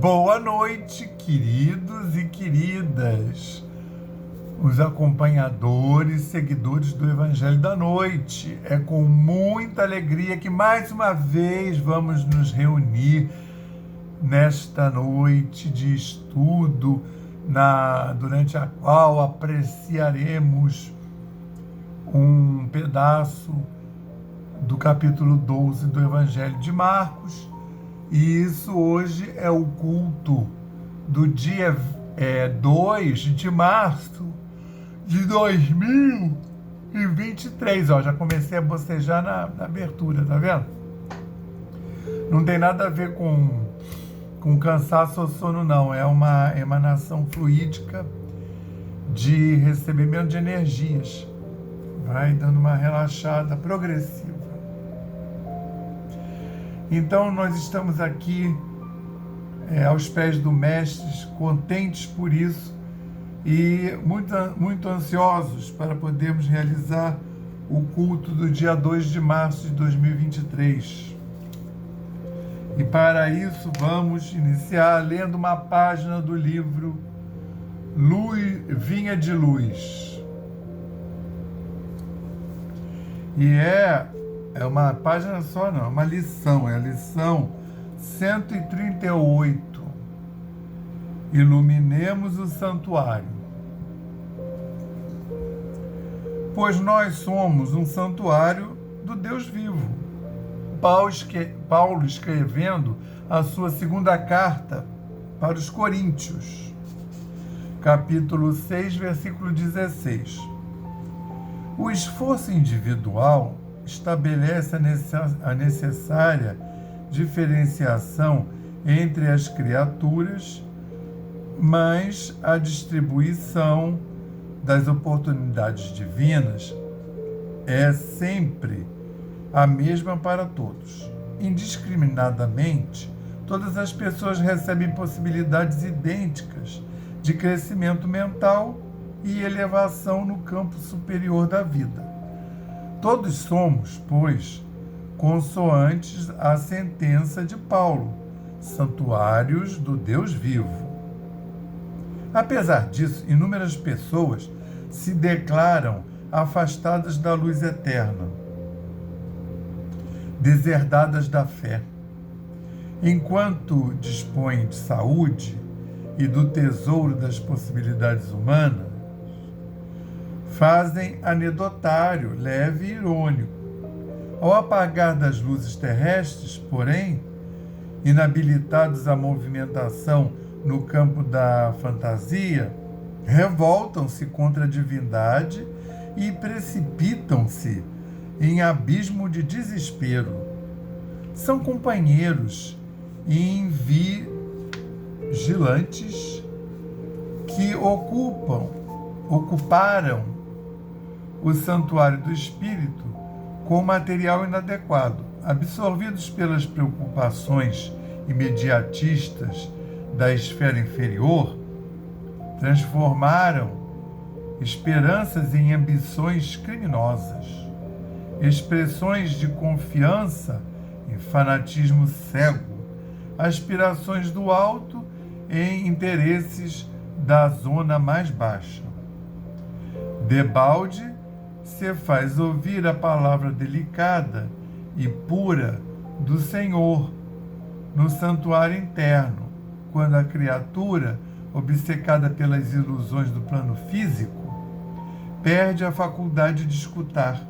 Boa noite, queridos e queridas, os acompanhadores, seguidores do Evangelho da Noite. É com muita alegria que mais uma vez vamos nos reunir nesta noite de estudo, durante a qual apreciaremos um pedaço do capítulo 12 do Evangelho de Marcos. E isso hoje é o culto do dia 2 de março de 2023. Ó, já comecei a bocejar na abertura, tá vendo? Não tem nada a ver com cansaço ou sono, não. É uma emanação fluídica de recebimento de energias. Vai dando uma relaxada progressiva. Então, nós estamos aqui aos pés do Mestre, contentes por isso e muito ansiosos para podermos realizar o culto do dia 2 de março de 2023. E para isso, vamos iniciar lendo uma página do livro Vinha de Luz. E é uma página só, não, é uma lição, é a lição 138. Iluminemos o santuário. Pois nós somos um santuário do Deus vivo. Paulo escrevendo a sua segunda carta para os Coríntios, capítulo 6, versículo 16. O esforço individual estabelece a necessária diferenciação entre as criaturas, mas a distribuição das oportunidades divinas é sempre a mesma para todos. Indiscriminadamente, todas as pessoas recebem possibilidades idênticas de crescimento mental e elevação no campo superior da vida. Todos somos, pois, consoantes à sentença de Paulo, santuários do Deus vivo. Apesar disso, inúmeras pessoas se declaram afastadas da luz eterna, deserdadas da fé. Enquanto dispõem de saúde e do tesouro das possibilidades humanas, fazem anedotário, leve e irônico. Ao apagar das luzes terrestres, porém, inabilitados à movimentação no campo da fantasia, revoltam-se contra a divindade e precipitam-se em abismo de desespero. São companheiros invigilantes que ocuparam o santuário do espírito com material inadequado, absorvidos pelas preocupações imediatistas da esfera inferior, transformaram esperanças em ambições criminosas, expressões de confiança em fanatismo cego, aspirações do alto em interesses da zona mais baixa. Debalde se faz ouvir a palavra delicada e pura do Senhor no santuário interno, quando a criatura, obcecada pelas ilusões do plano físico, perde a faculdade de escutar.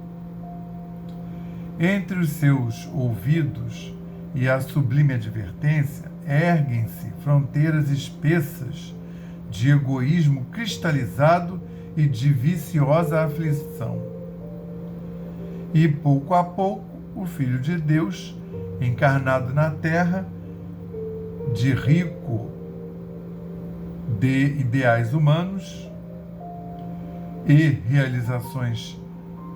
Entre os seus ouvidos e a sublime advertência, erguem-se fronteiras espessas de egoísmo cristalizado e de viciosa aflição. E pouco a pouco, o Filho de Deus, encarnado na terra, de rico de ideais humanos e realizações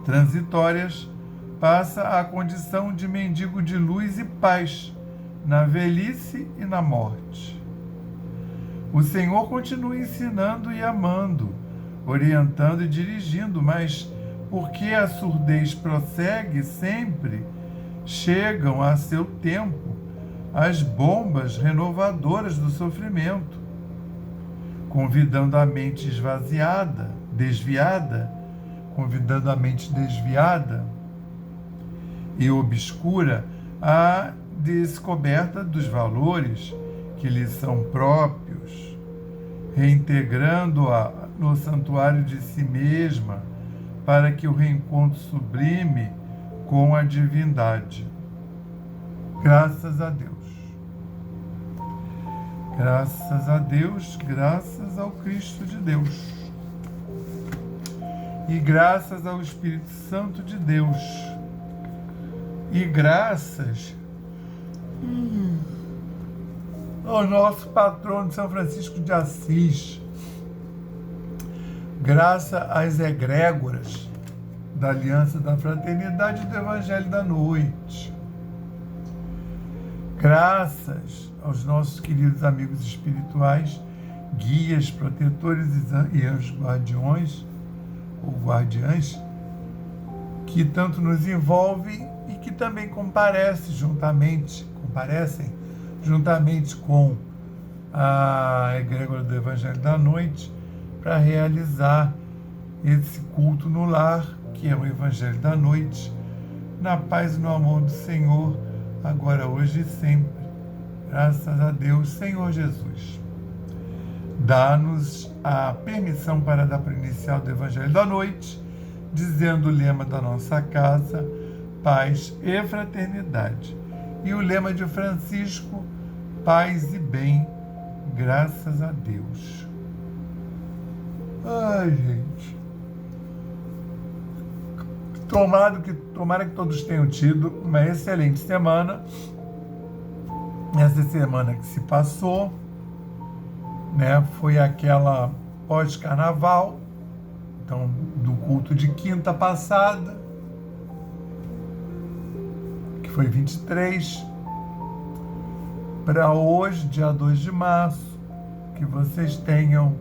transitórias, passa à condição de mendigo de luz e paz na velhice e na morte. O Senhor continua ensinando e amando, orientando e dirigindo, mas porque a surdez prossegue sempre, chegam a seu tempo as bombas renovadoras do sofrimento, convidando a mente desviada e obscura à descoberta dos valores que lhe são próprios, reintegrando-a no santuário de si mesma para que o reencontro sublime com a divindade. Graças a Deus. Graças a Deus, graças ao Cristo de Deus. E graças ao Espírito Santo de Deus. E graças ao nosso patrono São Francisco de Assis. Graças às egrégoras da Aliança da Fraternidade e do Evangelho da Noite. Graças aos nossos queridos amigos espirituais, guias, protetores e anjos guardiões, ou guardiãs, que tanto nos envolvem e que também comparecem juntamente com a egrégora do Evangelho da Noite para realizar esse culto no lar, que é o Evangelho da Noite, na paz e no amor do Senhor, agora, hoje e sempre. Graças a Deus, Senhor Jesus. Dá-nos a permissão para dar para o inicial do Evangelho da Noite, dizendo o lema da nossa casa, paz e fraternidade. E o lema de Francisco, paz e bem, graças a Deus. Ai, gente. Tomara que todos tenham tido uma excelente semana. Essa semana que se passou, né, foi aquela pós-carnaval, então, do culto de quinta passada, que foi 23, para hoje, dia 2 de março, que vocês tenham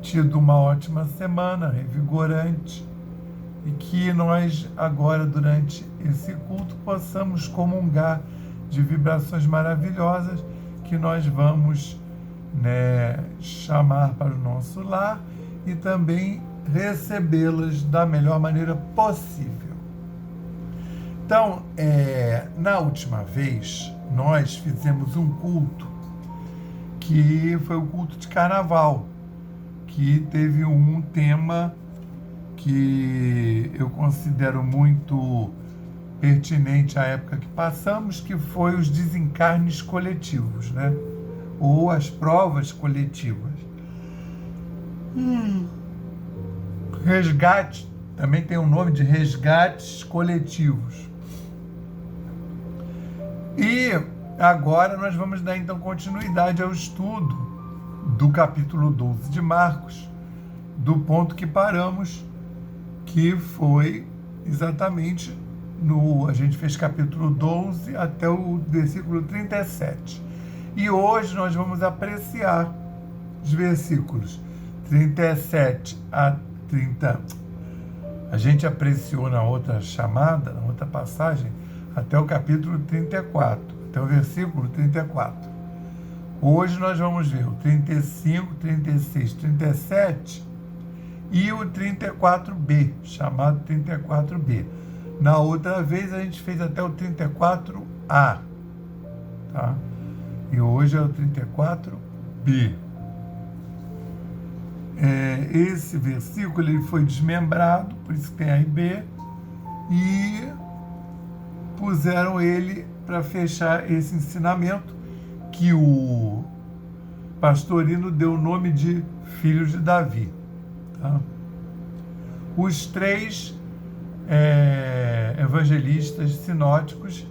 tido uma ótima semana, revigorante, e que nós agora, durante esse culto, possamos comungar de vibrações maravilhosas que nós vamos, né, chamar para o nosso lar e também recebê-las da melhor maneira possível. Então, na última vez, nós fizemos um culto que foi o culto de carnaval, que teve um tema que eu considero muito pertinente à época que passamos, que foi os desencarnes coletivos, né? Ou as provas coletivas. Resgate, também tem o nome de resgates coletivos. E agora nós vamos dar então continuidade ao estudo do capítulo 12 de Marcos, do ponto que paramos, que foi exatamente a gente fez capítulo 12 até o versículo 37. E hoje nós vamos apreciar os versículos 37 a 30. A gente apreciou na outra chamada, na outra passagem, até o capítulo 34, até o versículo 34. Hoje nós vamos ver o 35, 36, 37 e o 34b, chamado 34b. Na outra vez a gente fez até o 34a, tá? E hoje é o 34b. Esse versículo ele foi desmembrado, por isso que tem A e B, e puseram ele para fechar esse ensinamento que o Pastorino deu o nome de Filhos de Davi. Tá? Os três evangelistas sinóticos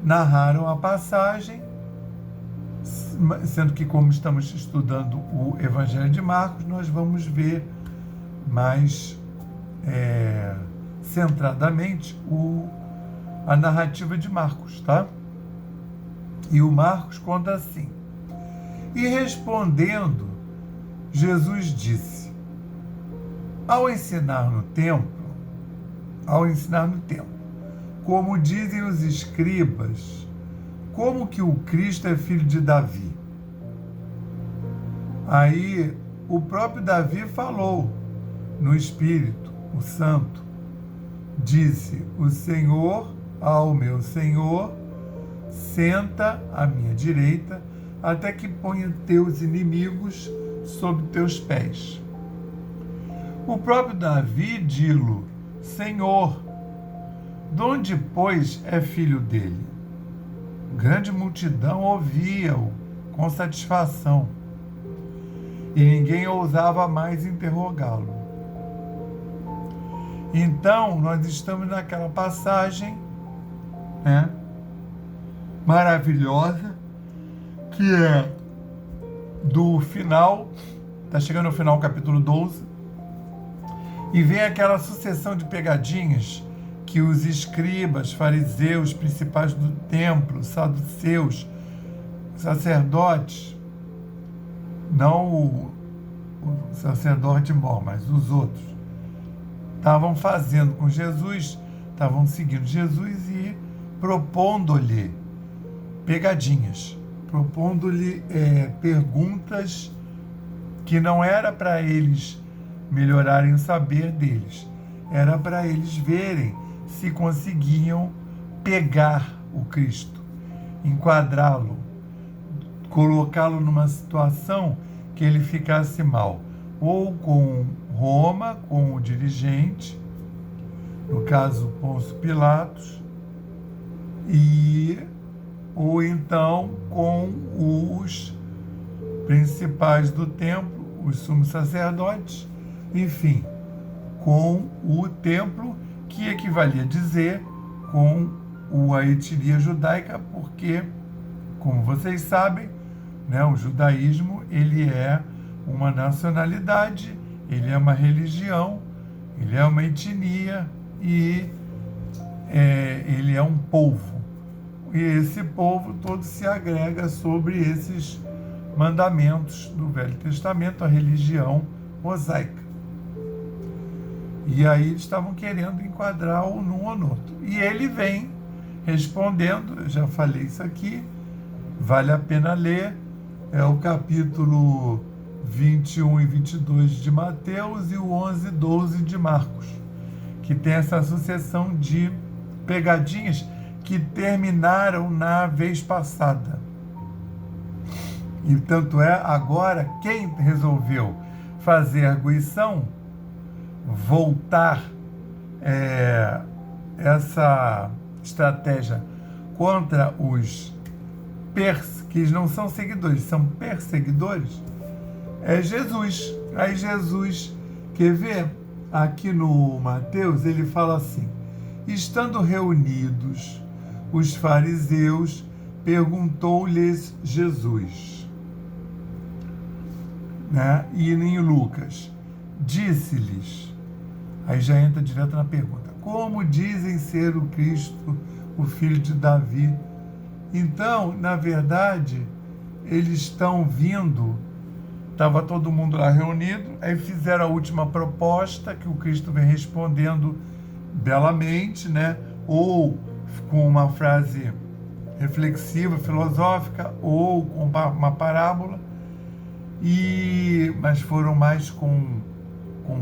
narraram a passagem, sendo que, como estamos estudando o Evangelho de Marcos, nós vamos ver mais centradamente a narrativa de Marcos, tá? E o Marcos conta assim: e respondendo, Jesus disse, ao ensinar no templo, como dizem os escribas, como que o Cristo é filho de Davi? Aí o próprio Davi falou no Espírito, o Santo, disse: o Senhor ao meu Senhor, senta à minha direita, até que ponha teus inimigos sob teus pés. O próprio Davi dilo: Senhor, de onde, pois, é filho dele? Grande multidão ouvia-o com satisfação, e ninguém ousava mais interrogá-lo. Então, nós estamos naquela passagem, né, maravilhosa, que é do final, está chegando ao final, capítulo 12, e vem aquela sucessão de pegadinhas que os escribas, fariseus, principais do templo, saduceus, sacerdotes, não o sacerdote mor, mas os outros, estavam fazendo com Jesus, estavam seguindo Jesus e propondo-lhe pegadinhas, propondo-lhe perguntas que não era para eles melhorarem o saber deles, era para eles verem se conseguiam pegar o Cristo, enquadrá-lo, colocá-lo numa situação que ele ficasse mal, ou com Roma, com o dirigente, no caso Pôncio Pilatos, ou então com os principais do templo, os sumos sacerdotes, enfim, com o templo, que equivalia a dizer com a etnia judaica, porque, como vocês sabem, né, o judaísmo ele é uma nacionalidade, ele é uma religião, ele é uma etnia e ele é um povo. E esse povo todo se agrega sobre esses mandamentos do Velho Testamento, a religião mosaica. E aí eles estavam querendo enquadrar num ou no outro. E ele vem respondendo, eu já falei isso aqui, vale a pena ler, é o capítulo 21 e 22 de Mateus e o 11 e 12 de Marcos, que tem essa sucessão de pegadinhas que terminaram na vez passada. E tanto é, agora, quem resolveu fazer arguição, voltar essa estratégia contra os que não são seguidores, são perseguidores, é Jesus. Aí Jesus, quer ver? Aqui no Mateus, ele fala assim: estando reunidos os fariseus, perguntou-lhes Jesus, né? E em Lucas, disse-lhes, aí já entra direto na pergunta: como dizem ser o Cristo, o filho de Davi? Então, na verdade, eles estão vindo, estava todo mundo lá reunido, aí fizeram a última proposta, que o Cristo vem respondendo belamente, né? Ou com uma frase reflexiva, filosófica, ou com uma parábola, mas foram mais com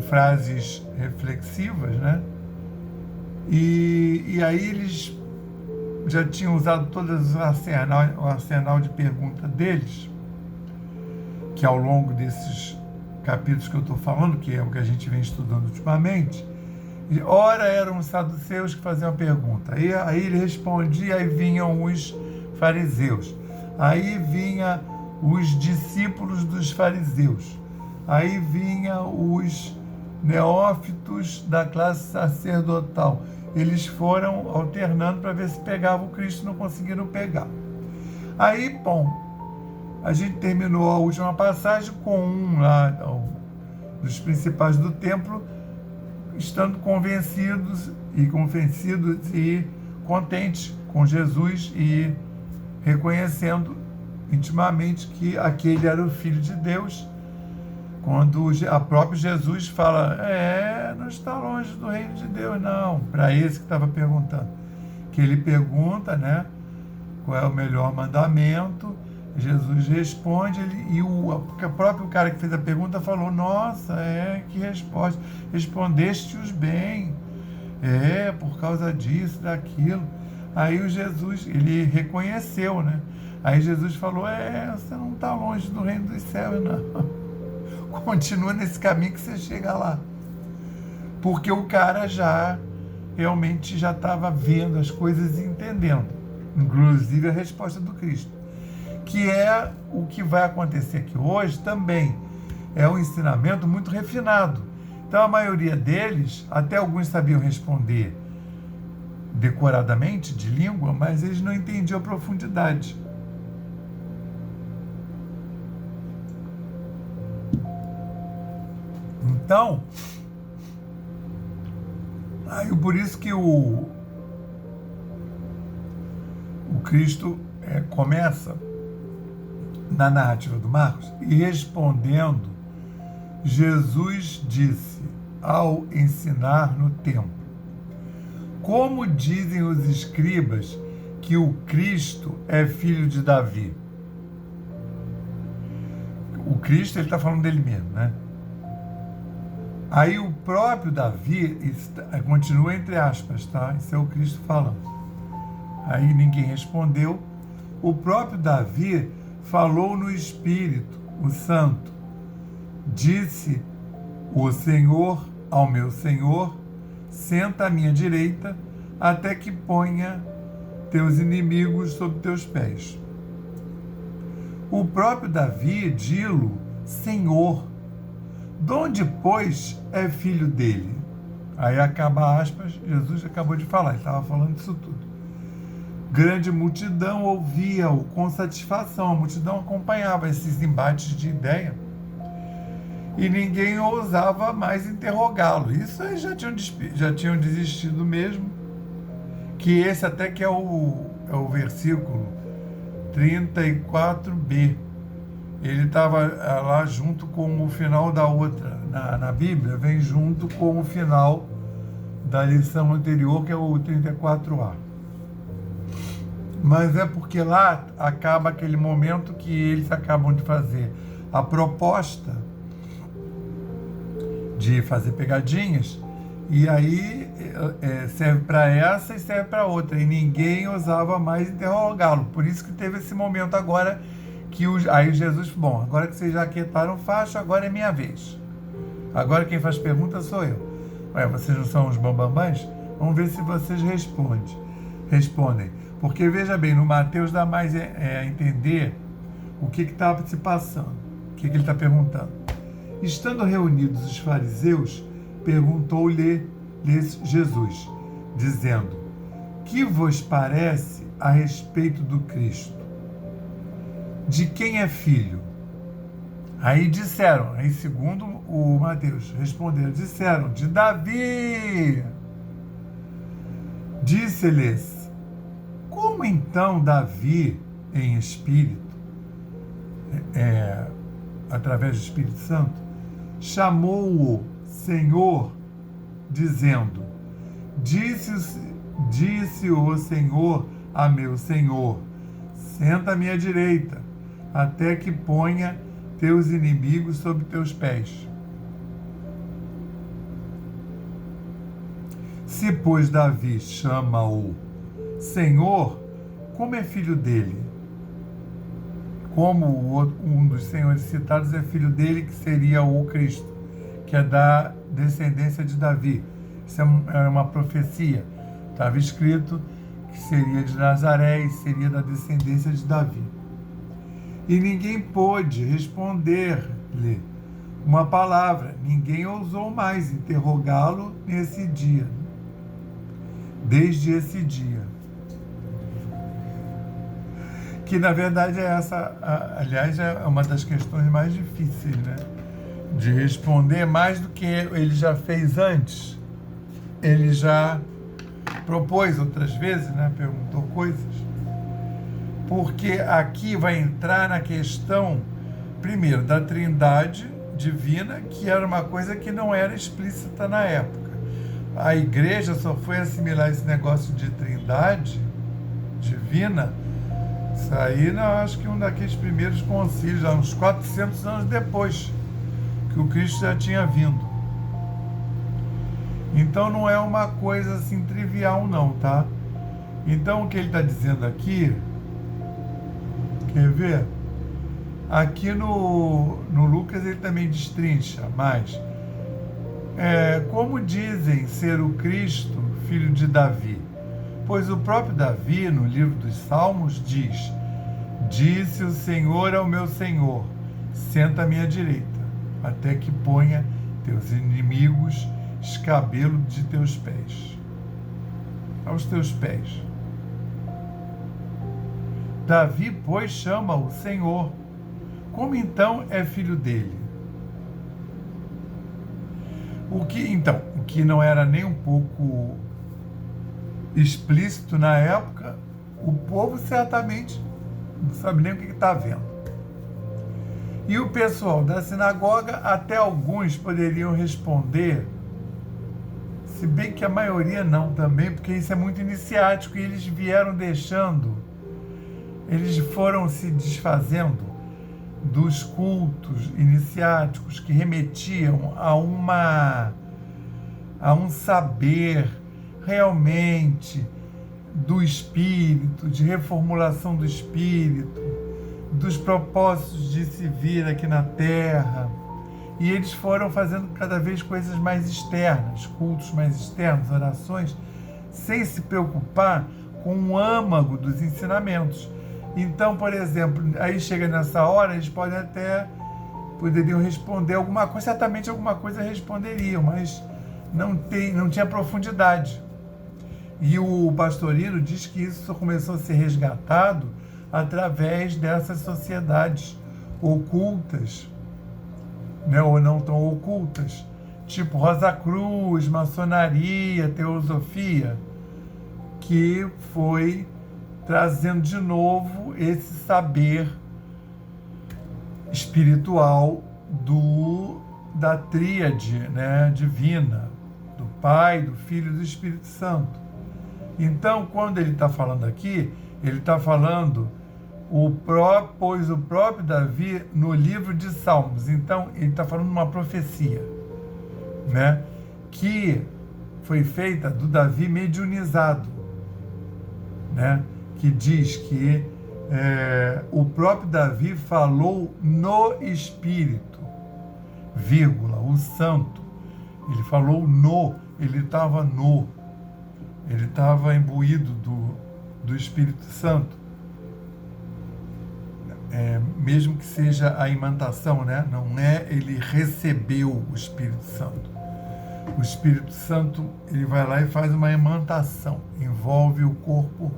frases reflexivas, né? E aí eles já tinham usado todo o arsenal de pergunta deles, que ao longo desses capítulos que eu estou falando, que é o que a gente vem estudando ultimamente, e ora eram os saduceus que faziam a pergunta, aí ele respondia, aí vinham os fariseus, aí vinha os discípulos dos fariseus, aí vinha os neófitos da classe sacerdotal. Eles foram alternando para ver se pegavam o Cristo, não conseguiram pegar. Aí, bom, a gente terminou a última passagem com um lá dos principais do templo, estando convencidos e contentes com Jesus e reconhecendo intimamente que aquele era o Filho de Deus, quando a próprio Jesus fala, não está longe do reino de Deus, não, para esse que estava perguntando. Que ele pergunta, né, qual é o melhor mandamento. Jesus responde, e o próprio cara que fez a pergunta falou: nossa, que resposta, respondeste-os bem, por causa disso, daquilo. Aí o Jesus, ele reconheceu, né? Aí Jesus falou: você não está longe do reino dos céus, não. Continua nesse caminho que você chega lá. Porque o cara realmente já estava vendo as coisas e entendendo, inclusive a resposta do Cristo, que é o que vai acontecer aqui hoje também. É um ensinamento muito refinado. Então a maioria deles, até alguns sabiam responder decoradamente, de língua, mas eles não entendiam a profundidade. Então, por isso que o Cristo começa na narrativa do Marcos, e respondendo, Jesus disse ao ensinar no templo: como dizem os escribas que o Cristo é filho de Davi? O Cristo, ele está falando dele mesmo, né? Aí o próprio Davi, continua entre aspas, tá? Isso é o Cristo falando. Aí ninguém respondeu. O próprio Davi falou no Espírito, o Santo. Disse o Senhor ao meu Senhor: senta à minha direita, até que ponha teus inimigos sob teus pés. O próprio Davi dilo Senhor. Donde, pois, é filho dele? Aí acaba aspas, Jesus acabou de falar, ele estava falando disso tudo. Grande multidão ouvia-o com satisfação, a multidão acompanhava esses embates de ideia, e ninguém ousava mais interrogá-lo. Isso eles já tinham desistido mesmo, que esse até que é o versículo 34b. Ele estava lá junto com o final da outra. Na Bíblia, vem junto com o final da lição anterior, que é o 34a. Mas é porque lá acaba aquele momento que eles acabam de fazer a proposta de fazer pegadinhas, e aí serve para essa e serve para outra, e ninguém ousava mais interrogá-lo. Por isso que teve esse momento agora, aí Jesus, bom, agora que vocês já aquietaram o facho, agora é minha vez. Agora quem faz pergunta sou eu. Vocês não são os bambambãs? Vamos ver se vocês respondem. Porque, veja bem, no Mateus dá mais a entender o que estava se passando, o que ele está perguntando. Estando reunidos os fariseus, perguntou-lhe Jesus, dizendo: que vos parece a respeito do Cristo? De quem é filho? Aí disseram, segundo o Mateus, responderam, disseram, de Davi. Disse-lhes: como então Davi, em espírito, através do Espírito Santo, chamou-o Senhor, dizendo: disse o Senhor a meu Senhor: senta à minha direita, até que ponha teus inimigos sob teus pés. Se, pois, Davi chama-o Senhor, como é filho dele? Como um dos senhores citados é filho dele, que seria o Cristo, que é da descendência de Davi. Isso é uma profecia. Estava escrito que seria de Nazaré e seria da descendência de Davi. E ninguém pôde responder-lhe uma palavra. Ninguém ousou mais interrogá-lo nesse dia. Desde esse dia. Que na verdade aliás, é uma das questões mais difíceis, né? De responder, mais do que ele já fez antes. Ele já propôs outras vezes, né? Perguntou coisas. Porque aqui vai entrar na questão, primeiro, da Trindade divina, que era uma coisa que não era explícita na época. A igreja só foi assimilar esse negócio de Trindade divina Isso aí, eu acho que um daqueles primeiros concílios, há uns 400 anos depois que o Cristo já tinha vindo. Então não é uma coisa assim trivial não, tá? Então o que ele está dizendo aqui, quer ver? Aqui no Lucas ele também destrincha, mas como dizem ser o Cristo, filho de Davi? Pois o próprio Davi, no livro dos Salmos, diz: disse o Senhor ao meu Senhor, senta à minha direita, até que ponha teus inimigos escabelo de teus pés. Aos teus pés. Davi, pois, chama o Senhor. Como então é filho dele? O que não era nem um pouco explícito na época, o povo certamente não sabe nem o que está vendo. E o pessoal da sinagoga, até alguns poderiam responder, se bem que a maioria não também, porque isso é muito iniciático e eles vieram deixando, eles foram se desfazendo dos cultos iniciáticos que remetiam a um saber realmente do espírito, de reformulação do espírito, dos propósitos de se vir aqui na Terra. E eles foram fazendo cada vez coisas mais externas, cultos mais externos, orações, sem se preocupar com o âmago dos ensinamentos. Então, por exemplo, aí chega nessa hora, eles poderiam responder alguma coisa, certamente alguma coisa responderiam, mas não tinha profundidade. E o Pastorino diz que isso só começou a ser resgatado através dessas sociedades ocultas, né, ou não tão ocultas, tipo Rosa Cruz, maçonaria, teosofia, que foi trazendo de novo esse saber espiritual da tríade, né, divina, do Pai, do Filho e do Espírito Santo. Então, quando ele está falando aqui, ele está falando pois o próprio Davi no livro de Salmos. Então, ele está falando uma profecia, né, que foi feita do Davi mediunizado, né, que diz que o próprio Davi falou no Espírito, vírgula, o Santo. Ele falou ele estava imbuído do Espírito Santo. Mesmo que seja a imantação, né? Não é ele recebeu o Espírito Santo. O Espírito Santo, ele vai lá e faz uma imantação, envolve o corpo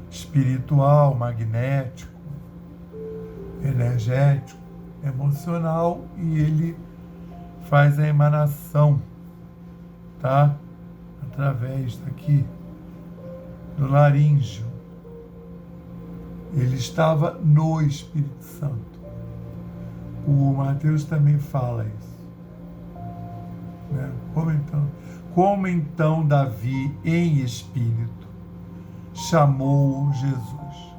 espiritual, magnético, energético, emocional, e ele faz a emanação, tá? Através daqui do laríngeo. Ele estava no Espírito Santo. O Mateus também fala isso, né? Como então Davi, em espírito, chamou Jesus?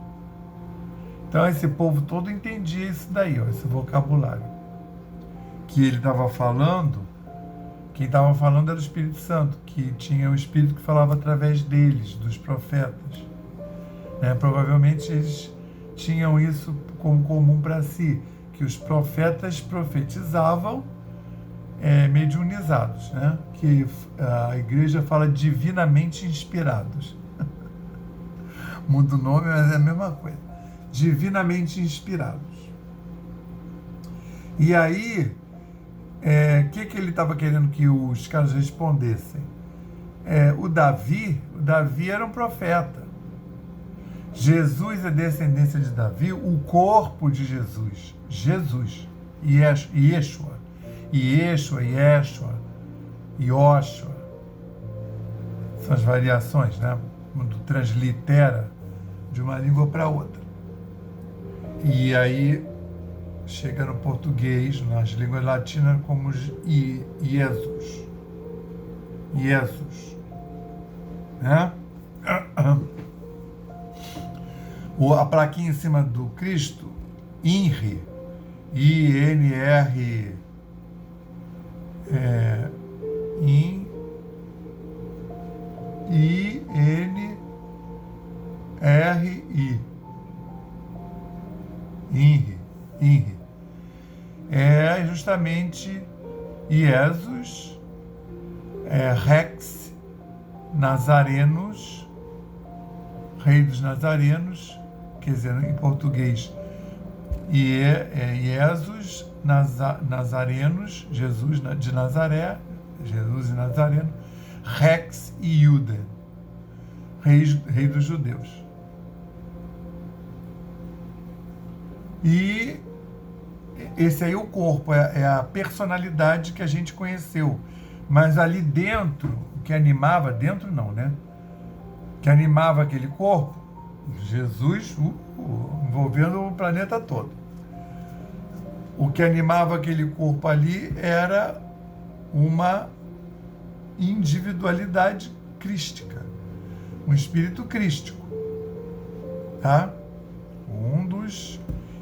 Então esse povo todo entendia isso daí, ó, esse vocabulário. Que ele estava falando, quem estava falando era o Espírito Santo, que tinha o Espírito que falava através deles, dos profetas. Provavelmente eles tinham isso como comum para si, que os profetas profetizavam mediunizados, né? Que a igreja fala divinamente inspirados. Muda o nome, mas é a mesma coisa. Divinamente inspirados. E aí, o que ele estava querendo que os caras respondessem? O Davi era um profeta. Jesus é descendência de Davi, o corpo de Jesus, Yeshua, Yoshua, são as variações, né? Quando translitera de uma língua para outra. E aí chega no português, nas línguas latinas, como Jesus, né? A plaquinha em cima do Cristo, INRI, I-N-R, I-N-R-I, INRI, é justamente Jesus, Rex Nazarenos, Rei dos Nazarenos, quer dizer, em português, Jesus Nazarenos, Jesus de Nazaré, Jesus e Nazareno, Rex e Iuda, rei dos judeus. E esse aí, o corpo, é a personalidade que a gente conheceu. Mas ali dentro, o que animava, dentro não, né? Que animava aquele corpo, Jesus envolvendo o planeta todo. O que animava aquele corpo ali era uma individualidade crística, um espírito crístico, tá?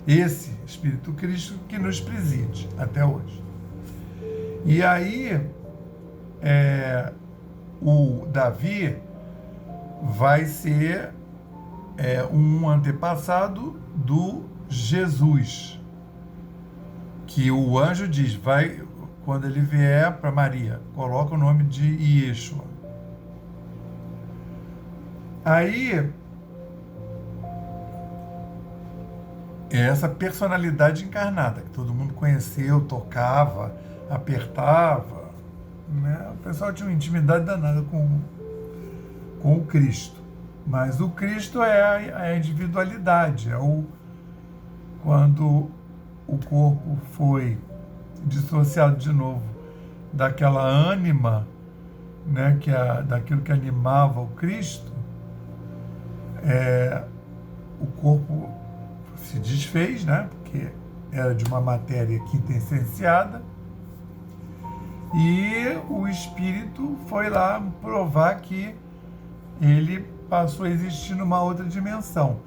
Esse espírito crístico que nos preside até hoje. E aí, o Davi vai ser um antepassado do Jesus, que o anjo diz, quando ele vier para Maria, coloca o nome de Yeshua. Aí, essa personalidade encarnada, que todo mundo conheceu, tocava, apertava, né? O pessoal tinha uma intimidade danada com o Cristo. Mas o Cristo é a individualidade, quando o corpo foi dissociado de novo daquela ânima, né, daquilo que animava o Cristo, o corpo se desfez, né, porque era de uma matéria quintessenciada, e o espírito foi lá provar que ele passou a existir numa outra dimensão.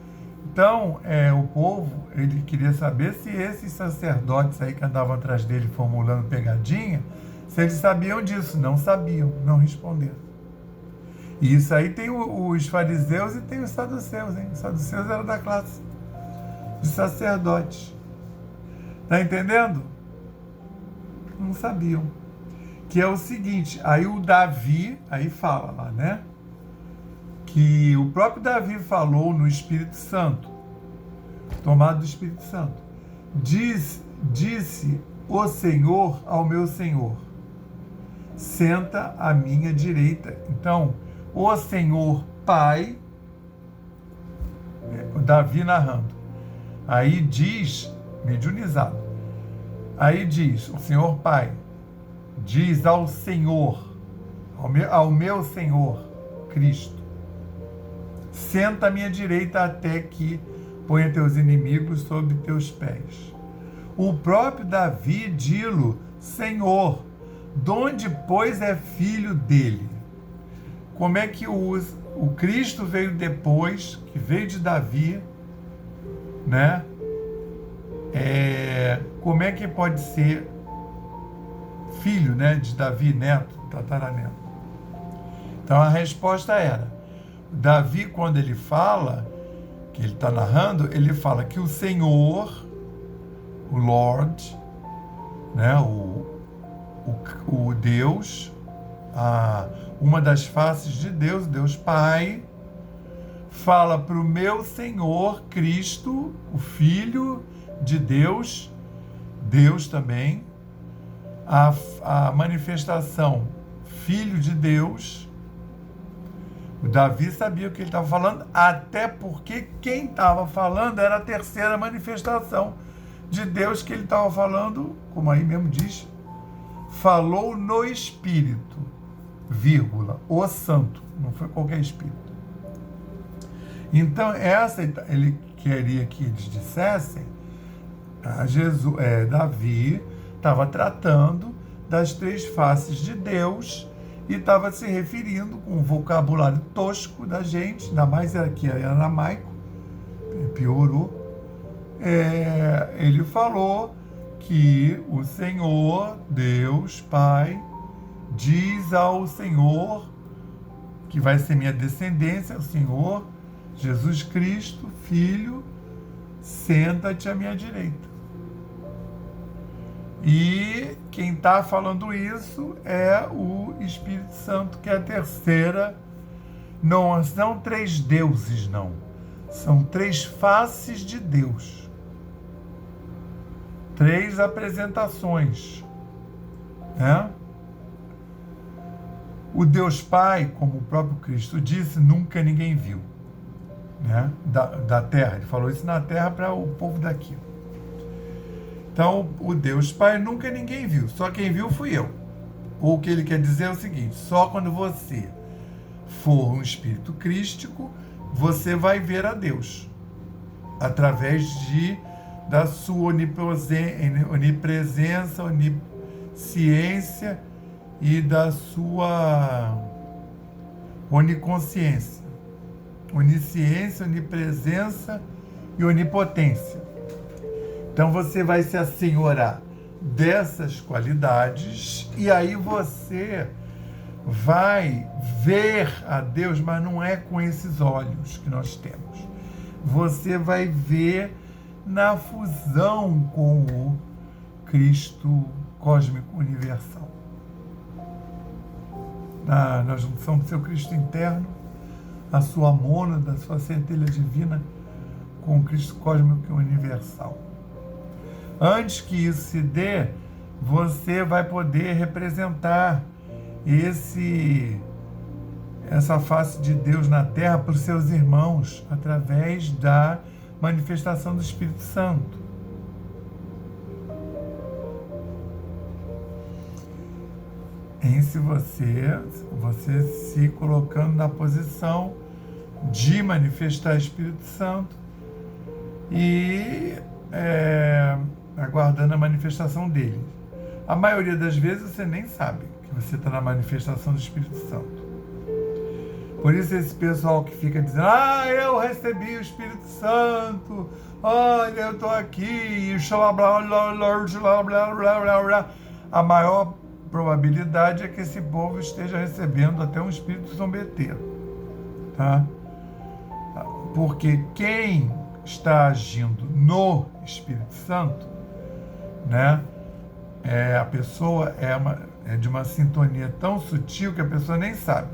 Então, o povo, ele queria saber se esses sacerdotes aí que andavam atrás dele formulando pegadinha, se eles sabiam disso. Não sabiam, não responderam. E isso aí tem os fariseus e tem os saduceus, hein? Os saduceus eram da classe de sacerdotes. Tá entendendo? Não sabiam. Que é o seguinte, aí o Davi, aí fala lá, né? Que o próprio Davi falou no Espírito Santo, tomado do Espírito Santo. Disse o Senhor ao meu Senhor, senta à minha direita. Então, o Senhor Pai, o Davi narrando, aí diz, mediunizado, aí diz, o Senhor Pai, diz ao Senhor, ao meu Senhor, Cristo, senta à minha direita até que ponha teus inimigos sob teus pés. O próprio Davi dilo, Senhor, donde, pois, é filho dele? Como é que o Cristo veio depois, que veio de Davi, né? Como é que pode ser filho, né, de Davi, neto, tataraneto? Então a resposta era, Davi, quando ele fala, que ele está narrando, ele fala que o Senhor, o Lord, né, o Deus, uma das faces de Deus, Deus Pai, fala para o meu Senhor Cristo, o Filho de Deus, Deus também, a manifestação Filho de Deus. O Davi sabia o que ele estava falando, até porque quem estava falando era a terceira manifestação de Deus que ele estava falando, como aí mesmo diz, falou no Espírito, vírgula, o Santo, não foi qualquer Espírito. Então, ele queria que eles dissessem, Davi estava tratando das três faces de Deus e estava se referindo com um vocabulário tosco da gente, ainda mais que era aramaico, piorou. Ele falou que o Senhor, Deus Pai, diz ao Senhor, que vai ser minha descendência, o Senhor Jesus Cristo, Filho, senta-te à minha direita. E quem está falando isso é o Espírito Santo, que é a terceira. Não são três deuses, não. São três faces de Deus. Três apresentações, né? O Deus Pai, como o próprio Cristo disse, nunca ninguém viu, né? Da terra. Ele falou isso na terra para o povo daqui. Então, o Deus Pai nunca ninguém viu. Só quem viu fui eu. Ou o que ele quer dizer é o seguinte: só quando você for um espírito crístico, você vai ver a Deus. Através da sua onipresença, onisciência e da sua oniconsciência. Onisciência, onipresença e onipotência. Então você vai se assenhorar dessas qualidades e aí você vai ver a Deus, mas não é com esses olhos que nós temos. Você vai ver na fusão com o Cristo cósmico universal. Na junção do seu Cristo interno, a sua mônada, a sua centelha divina com o Cristo cósmico universal. Antes que isso se dê, você vai poder representar essa face de Deus na Terra para os seus irmãos, através da manifestação do Espírito Santo. Se você se colocando na posição de manifestar o Espírito Santo e aguardando a manifestação dele. A maioria das vezes você nem sabe que você está na manifestação do Espírito Santo. Por isso esse pessoal que fica dizendo: eu recebi o Espírito Santo, olha, eu estou aqui, e a maior probabilidade é que esse povo esteja recebendo até um espírito zombeteiro, tá? Porque quem está agindo no Espírito Santo, né, a pessoa é de uma sintonia tão sutil que a pessoa nem sabe.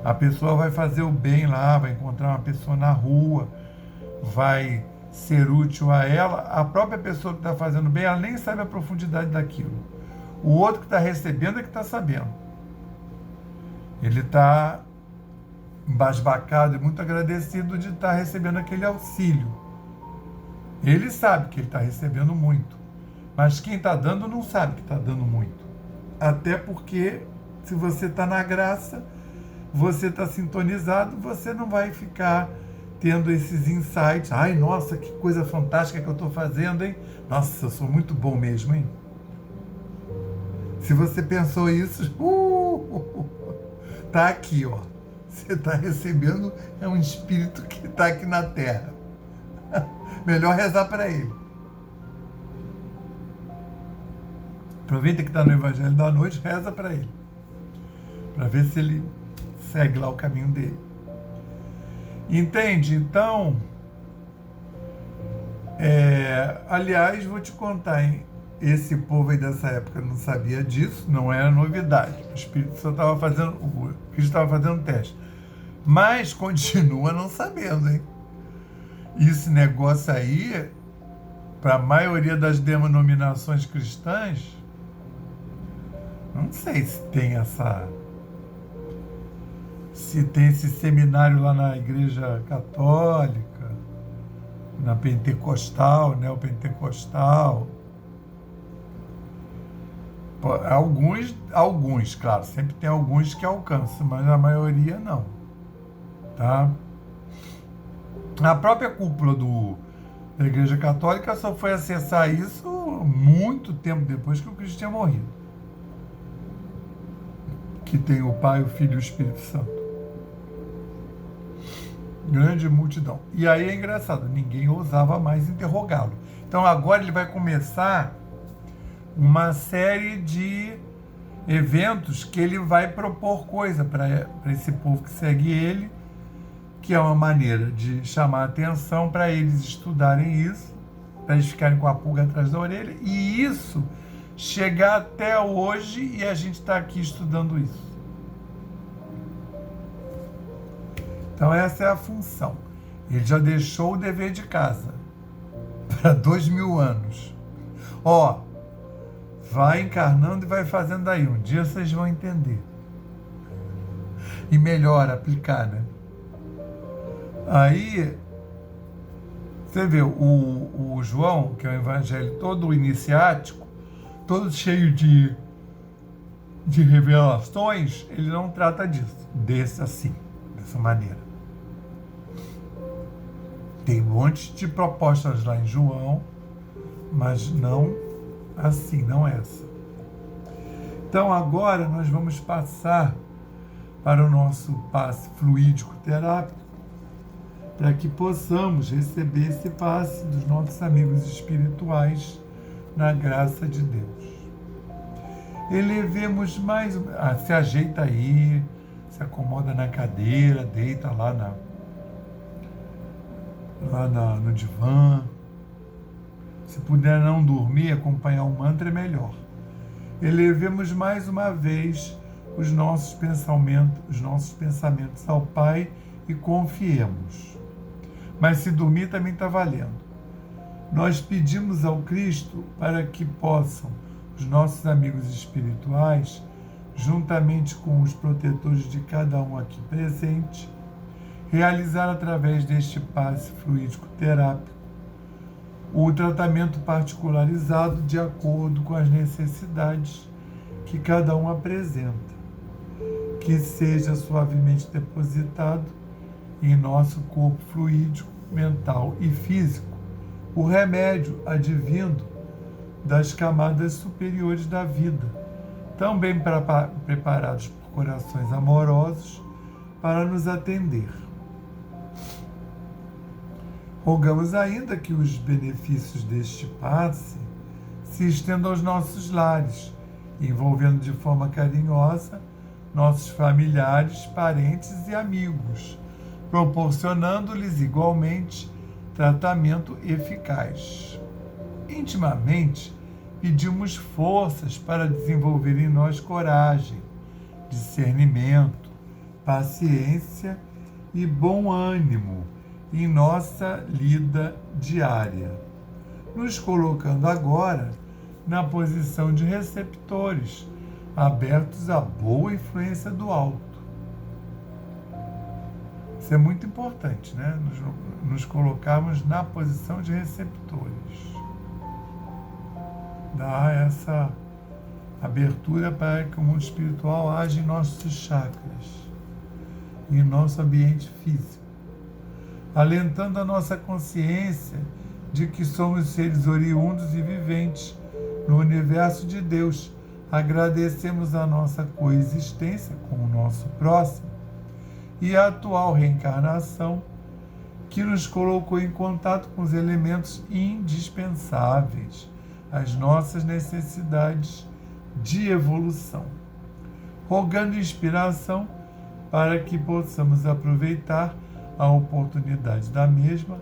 A pessoa vai fazer o bem lá, vai encontrar uma pessoa na rua, vai ser útil a ela. A própria pessoa que está fazendo bem, ela nem sabe a profundidade daquilo. O outro que está recebendo é que está sabendo. Ele está embasbacado e muito agradecido de estar recebendo aquele auxílio. Ele sabe que ele está recebendo muito, mas quem está dando não sabe que está dando muito. Até porque, se você está na graça, você está sintonizado, você não vai ficar tendo esses insights. Ai, nossa, que coisa fantástica que eu estou fazendo, hein? Nossa, eu sou muito bom mesmo, hein? Se você pensou isso, tá aqui, ó. Você está recebendo, é um espírito que está aqui na Terra. Melhor rezar para ele. Aproveita que está no Evangelho da Noite, reza para ele. Para ver se ele segue lá o caminho dele. Entende? Então, aliás, vou te contar, hein? Esse povo aí dessa época não sabia disso, não era novidade. O Espírito Santo estava fazendo, o Cristo estava fazendo teste. Mas continua não sabendo, hein? Esse negócio aí, para a maioria das denominações cristãs, não sei se tem esse seminário lá na Igreja Católica, na Pentecostal, neopentecostal. Alguns, claro, sempre tem alguns que alcançam, mas a maioria não, tá? A própria cúpula da Igreja Católica só foi acessar isso muito tempo depois que o Cristo tinha morrido. Que tem o Pai, o Filho e o Espírito Santo. Grande multidão. E aí é engraçado, ninguém ousava mais interrogá-lo. Então agora ele vai começar uma série de eventos que ele vai propor coisa para esse povo que segue ele, que é uma maneira de chamar a atenção para eles estudarem isso, para eles ficarem com a pulga atrás da orelha, e isso chegar até hoje e a gente está aqui estudando isso. Então essa é a função. Ele já deixou o dever de casa para 2000 anos. Ó, vai encarnando e vai fazendo aí. Um dia vocês vão entender. E melhor aplicar, né? Aí, você vê, o João, que é o evangelho todo iniciático, todo cheio de revelações, ele não trata disso, dessa maneira. Tem um monte de propostas lá em João, mas não assim, não essa. Então agora nós vamos passar para o nosso passe fluídico terápico, para que possamos receber esse passe dos nossos amigos espirituais na graça de Deus. Elevemos mais, se ajeita aí, se acomoda na cadeira, deita lá no divã. Se puder não dormir, acompanhar o mantra é melhor. Elevemos mais uma vez os nossos pensamentos ao Pai e confiemos. Mas se dormir também está valendo. Nós pedimos ao Cristo para que possam os nossos amigos espirituais, juntamente com os protetores de cada um aqui presente, realizar através deste passe fluídico terápico o tratamento particularizado de acordo com as necessidades que cada um apresenta, que seja suavemente depositado em nosso corpo fluídico, mental e físico, o remédio advindo das camadas superiores da vida, tão bem preparados por corações amorosos para nos atender. Rogamos ainda que os benefícios deste passe se estendam aos nossos lares, envolvendo de forma carinhosa nossos familiares, parentes e amigos, proporcionando-lhes igualmente tratamento eficaz. Intimamente, pedimos forças para desenvolver em nós coragem, discernimento, paciência e bom ânimo em nossa lida diária, nos colocando agora na posição de receptores, abertos à boa influência do alto. Isso é muito importante, né? Nos colocarmos na posição de receptores. Dá essa abertura para que o mundo espiritual age em nossos chakras, em nosso ambiente físico, alentando a nossa consciência de que somos seres oriundos e viventes no universo de Deus. Agradecemos a nossa coexistência com o nosso próximo e a atual reencarnação que nos colocou em contato com os elementos indispensáveis às nossas necessidades de evolução, rogando inspiração para que possamos aproveitar a oportunidade da mesma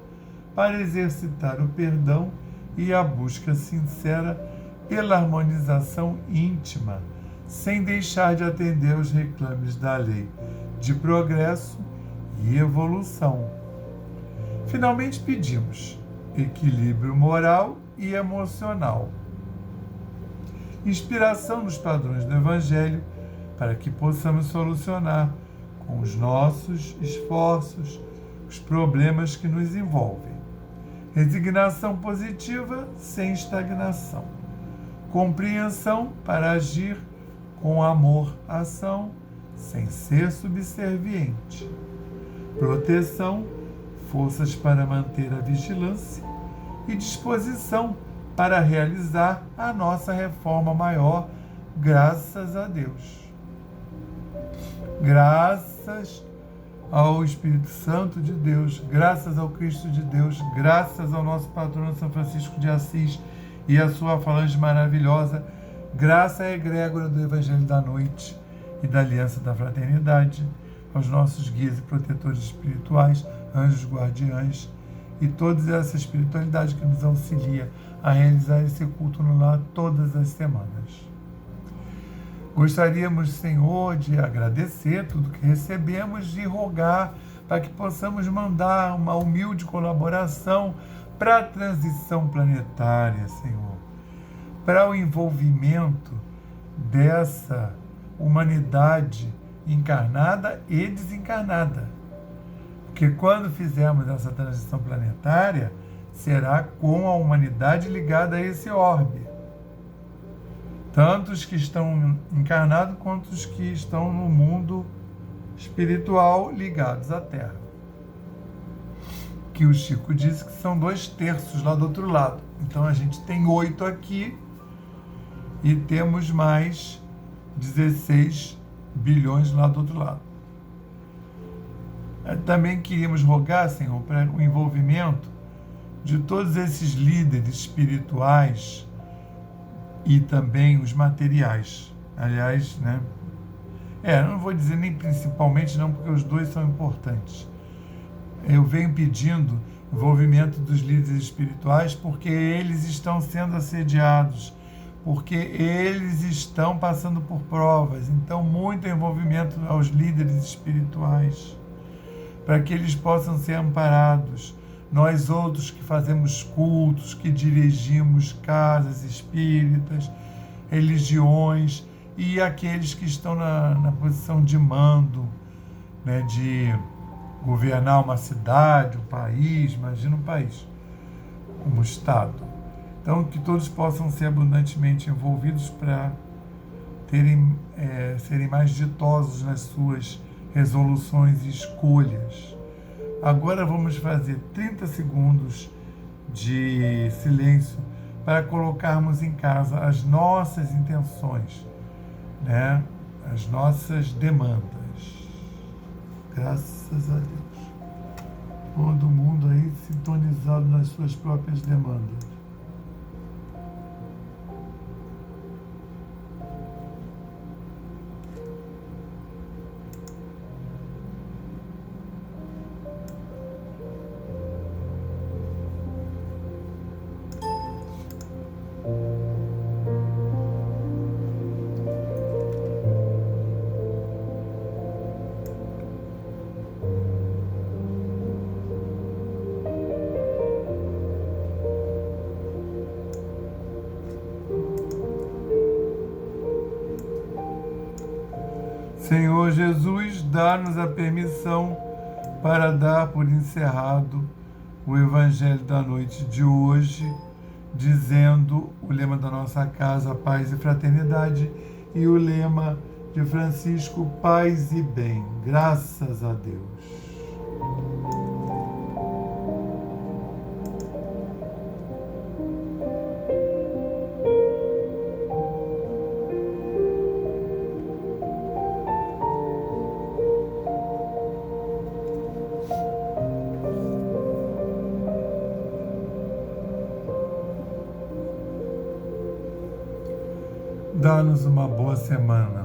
para exercitar o perdão e a busca sincera pela harmonização íntima, sem deixar de atender aos reclames da lei de progresso e evolução. Finalmente pedimos equilíbrio moral e emocional, inspiração nos padrões do Evangelho para que possamos solucionar com os nossos esforços os problemas que nos envolvem. Resignação positiva sem estagnação. Compreensão para agir com amor, ação, sem ser subserviente. Proteção, forças para manter a vigilância e disposição para realizar a nossa reforma maior, graças a Deus. Graças ao Espírito Santo de Deus, graças ao Cristo de Deus, graças ao nosso patrono São Francisco de Assis e a sua falange maravilhosa, graça à egrégora do Evangelho da Noite e da Aliança da Fraternidade, aos nossos guias e protetores espirituais, anjos guardiães e toda essa espiritualidade que nos auxilia a realizar esse culto no lar todas as semanas. Gostaríamos, Senhor, de agradecer tudo que recebemos e rogar para que possamos mandar uma humilde colaboração para a transição planetária, Senhor, para o envolvimento dessa humanidade encarnada e desencarnada. Porque quando fizermos essa transição planetária, será com a humanidade ligada a esse orbe. Tanto os que estão encarnados quanto os que estão no mundo espiritual ligados à Terra. Que o Chico disse que são 2/3 lá do outro lado. Então a gente tem 8 aqui e temos mais 16 bilhões lá do outro lado. Também queríamos rogar, Senhor, para o envolvimento de todos esses líderes espirituais e também os materiais. Aliás, né? Não vou dizer nem principalmente não, porque os dois são importantes. Eu venho pedindo envolvimento dos líderes espirituais porque eles estão sendo assediados, porque eles estão passando por provas. Então, muito envolvimento aos líderes espirituais, para que eles possam ser amparados. Nós outros que fazemos cultos, que dirigimos casas espíritas, religiões, e aqueles que estão na posição de mando, né, de governar uma cidade, um país, imagina um país, um Estado. Então, que todos possam ser abundantemente envolvidos para serem mais ditosos nas suas resoluções e escolhas. Agora vamos fazer 30 segundos de silêncio para colocarmos em casa as nossas intenções, né? As nossas demandas. Graças a Deus. Todo mundo aí sintonizado nas suas próprias demandas. Senhor Jesus, dá-nos a permissão para dar por encerrado o Evangelho da noite de hoje, dizendo o lema da nossa casa, paz e fraternidade, e o lema de Francisco, paz e bem. Graças a Deus. Dá-nos uma boa semana.